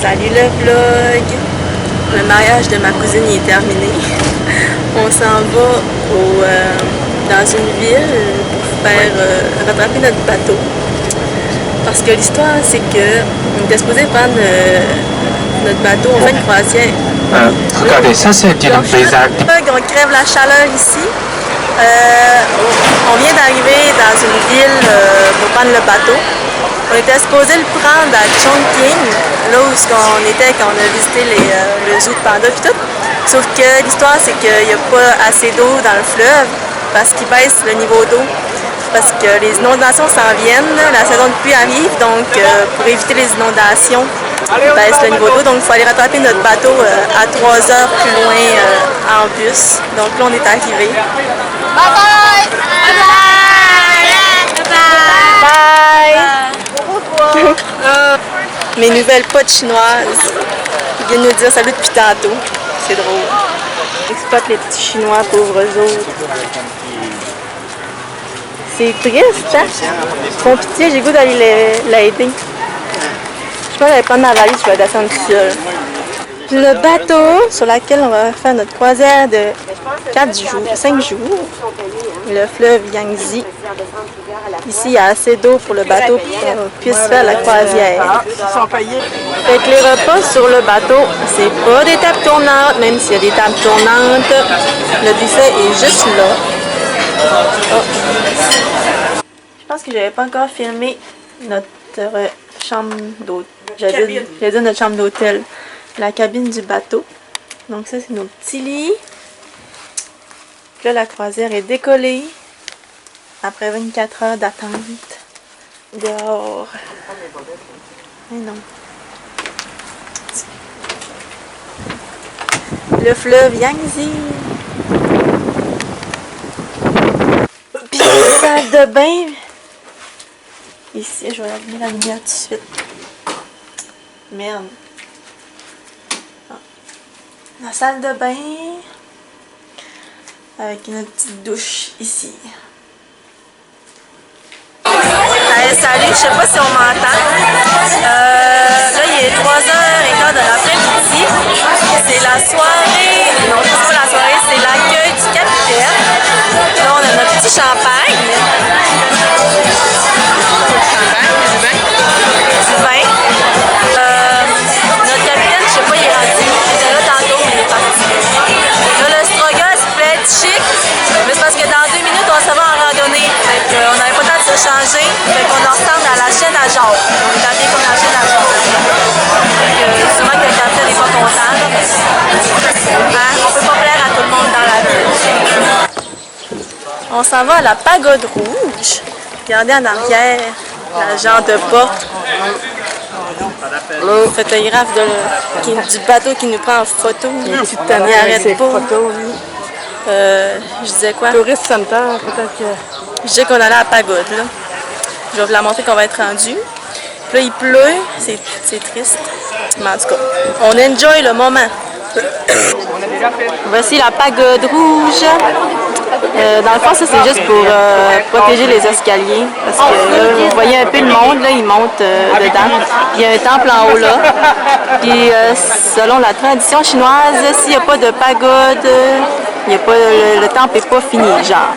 Salut le vlog! Le mariage de ma cousine est terminé. On s'en va dans une ville pour faire rattraper notre bateau. Parce que l'histoire, c'est que on était supposé prendre notre bateau, on fait une croisière. Regardez, ça c'est un paysage. On crève la chaleur ici. On vient d'arriver dans une ville pour prendre le bateau. On était supposé le prendre à Chongqing, là où on était quand on a visité le zoo de panda et tout. Sauf que l'histoire, c'est qu'il n'y a pas assez d'eau dans le fleuve parce qu'il baisse le niveau d'eau. Parce que les inondations s'en viennent, la saison de pluie arrive, donc pour éviter les inondations, il baisse le niveau d'eau. Donc il faut aller rattraper notre bateau à 3 heures plus loin en bus. Donc là, on est arrivé. Bye bye! Bye! Bye! Mes nouvelles potes chinoises qui viennent nous dire salut depuis tantôt. C'est drôle. Exploite les petits chinois, pauvres autres. C'est triste, hein? Ils font pitié, j'ai goût d'aller l'aider. Je pense d'aller prendre ma valise, je vais descendre tout seul. Le bateau sur lequel on va faire notre croisière de 5 jours. Le fleuve Yangtze. Ici, il y a assez d'eau pour le bateau pour qu'on puisse faire la croisière. Fait que les repas sur le bateau, c'est pas des tables tournantes, même s'il y a des tables tournantes. Le buffet est juste là. Oh. Je pense que j'avais pas encore filmé notre chambre d'hôtel. J'avais dit notre chambre d'hôtel. La cabine du bateau. Donc ça, c'est nos petits lits. Là, la croisière est décollée. Après 24 heures d'attente. Dehors. Mais non. Le fleuve Yangtze. Puis la salle de bain. Ici, je vais allumer la lumière tout de suite. Merde. La salle de bain. Avec une petite douche ici. Salut, je sais pas si on m'entend. Là, il est 3h15 de l'après-midi. C'est la soirée. Non, c'est pas la soirée, c'est l'accueil du capitaine. Là, on a notre petit champagne. Du vin. Notre capitaine, je sais pas, il est rendu. Il était là tantôt, mais il est parti. Là, le struggle, c'est peut être chic. Mais c'est parce que dans 2 minutes, on s'en va en randonnée. Fait qu'on n'avait pas le temps de se changer. Fait qu'on en ressemble à la chaîne à Jacques. On est habillés comme la chaîne à Jacques. Sûrement que le capitaine n'est pas content. Hein? On peut pas plaire à tout le monde dans la vie. On s'en va à la pagode rouge. Regardez en arrière, la genre de porte. Le photographe du bateau qui nous prend en photo. Il arrête pas. Je disais quoi? Tourist center, peut-être que... Je disais qu'on allait à la pagode, là. Je vais vous la montrer qu'on va être rendu. Puis là, il pleut, c'est triste. Mais en tout cas, on enjoy le moment. Voici la pagode rouge. Dans le fond, ça c'est juste pour protéger les escaliers. Parce que là, vous voyez un peu le monde, là, il monte dedans. Il y a un temple en haut là. Puis selon la tradition chinoise, s'il n'y a pas de pagode, il y a pas, le temple n'est pas fini, genre.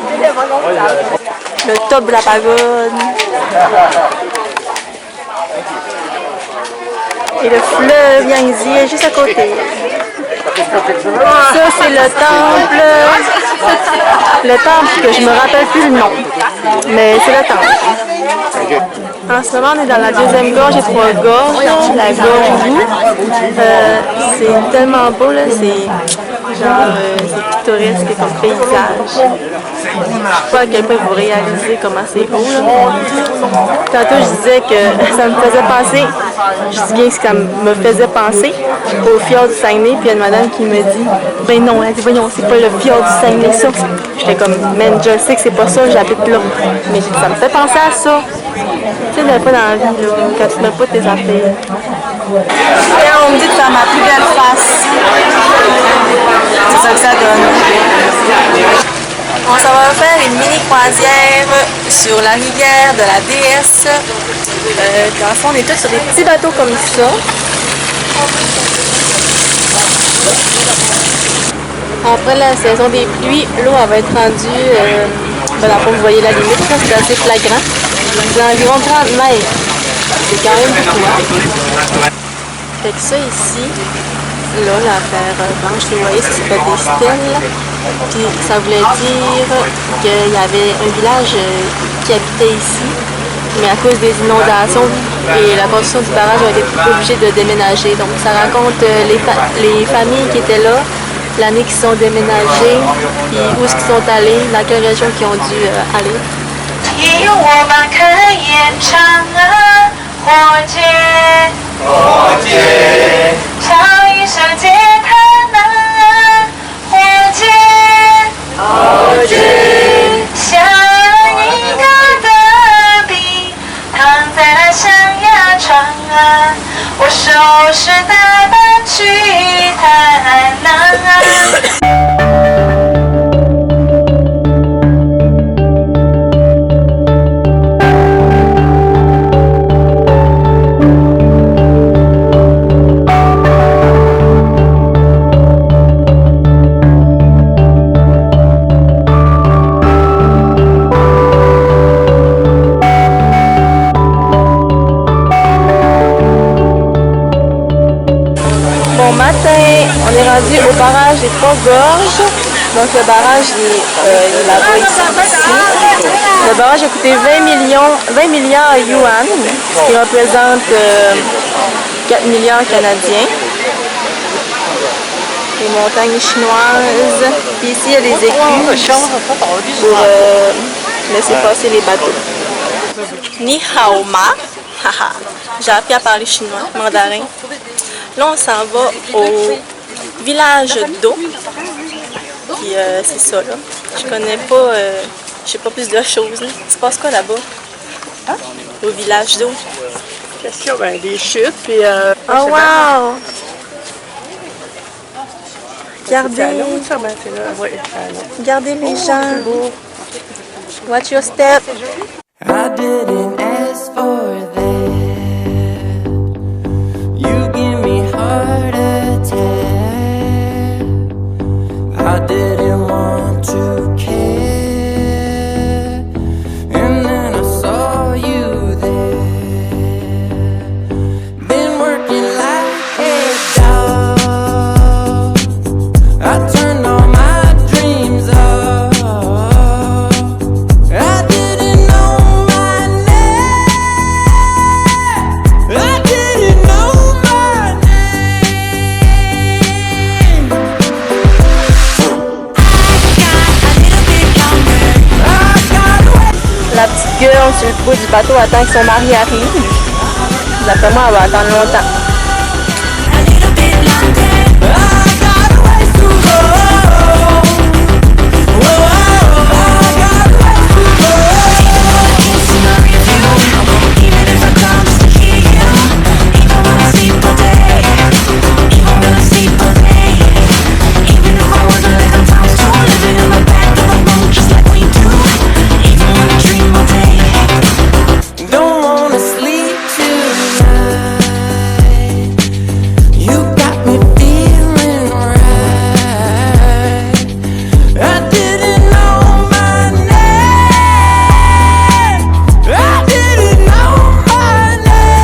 Le top de la pagode. Et le fleuve Yangtze est juste à côté. Ça, c'est le temple. Le temple que je me rappelle plus le nom. Mais c'est le temple. En ce moment, on est dans la deuxième gorge et 3 gorges. La gorge Wu. C'est tellement beau, là. C'est genre, c'est pittoresque comme paysage. Je sais pas à quel point vous réalisez comment c'est beau, là. Tantôt, je disais que ça me faisait penser, je dis bien que ça me faisait penser au fjord du Saguenay, puis il y a une madame qui me dit, ben non, elle dit, voyons, c'est pas le fjord du Saguenay, ça. J'étais comme, man, je sais que c'est pas ça, j'habite là. Mais ça me fait penser à ça. Tu sais, pas dans la vie, là, quand tu mets pas tes affaires. Et on me dit de faire ma plus belle face. C'est ça que ça donne. On s'en va faire une mini croisière sur la rivière de la déesse. Dans le fond, on est tous sur des petits bateaux comme ça. après la saison des pluies, l'eau va être rendue, dans le fond, vous voyez la limite, c'est assez flagrant. C'est environ 30 mètres. C'est quand même beaucoup. Fait que ça ici, là, la terre blanche, vous voyez, ça s'appelle des stèles. Puis ça voulait dire qu'il y avait un village qui habitait ici. Mais à cause des inondations et la construction du barrage, on a été obligés de déménager. Donc ça raconte les familles qui étaient là, l'année qu'ils sont déménagés, puis où est-ce qu'ils sont allés, dans quelle région qu'ils ont dû aller. On est rendu au barrage des Trois Gorges. Donc le barrage est là-bas ici. Le barrage a coûté 20 milliards yuan, ce qui représente 4 milliards canadiens. Les montagnes chinoises. Puis ici, il y a des écluses pour laisser passer les bateaux. Ni hao ma. J'ai appris à parler chinois, mandarin. Là, on s'en va au village d'eau. Puis c'est ça, là. Je connais pas, je sais pas plus de choses. Là. Il se passe quoi là-bas? Hein? Au village d'eau. Qu'est-ce qu'il y a? Ben, des chutes, puis... oh, wow! Regardez. Regardez les gens. Watch your step. I didn't ask for that. You give me heart attack. I didn't want to care. And then I saw you there. Been working like a dog. I turned all my dreams off. I didn't know my name. I didn't know my name. La petite gueule sur le bout du bateau attend que son mari arrive. D'après moi, elle va attendre longtemps. Don't wanna sleep tonight. You got me feeling right. I didn't know my name. I didn't know my name.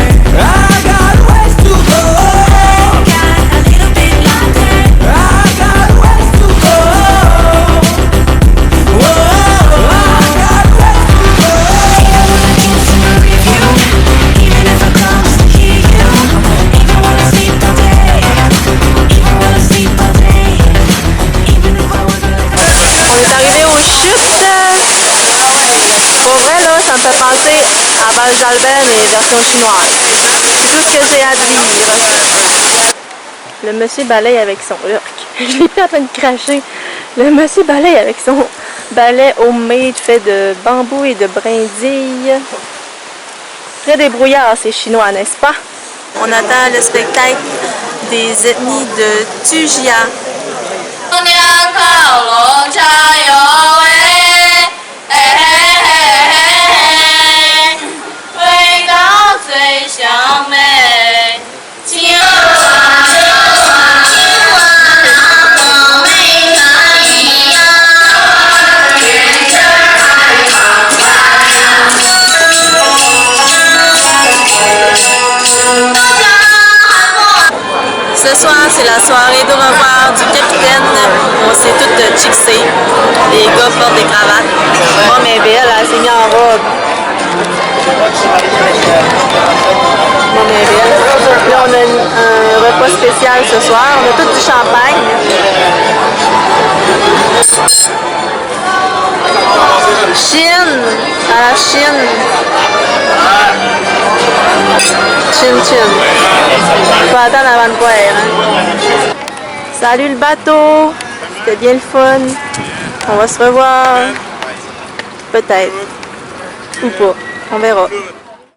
I got ways to go. I got ways to go. I got ways to go. Whoa, I got ways On est arrivé aux chutes. Pour vrai, là, ça me fait penser à Val d'Albert, mais version chinoise. C'est tout ce que j'ai à dire. Le monsieur balaye avec son... Je l'ai plus en train de cracher. Le monsieur balaye avec son balai homemade fait de bambou et de brindilles. Très débrouillard, ces Chinois, n'est-ce pas? On attend le spectacle des ethnies de Tujia. Hãy subscribe cho kênh Ghiền Mì Gõ để không bỏ lỡ c'est la soirée de revoir du capitaine. On s'est toutes chixées. Les gars portent des cravates. Moi, mais Belle, elle s'est mise en robe. Moi, mais Belle. Là, on a un repas spécial ce soir. On a tout du champagne. Chine! À la Chine! Chin. Faut attendre avant de boire. Hein? Salut le bateau! C'était bien le fun. On va se revoir. Peut-être. Ou pas. On verra.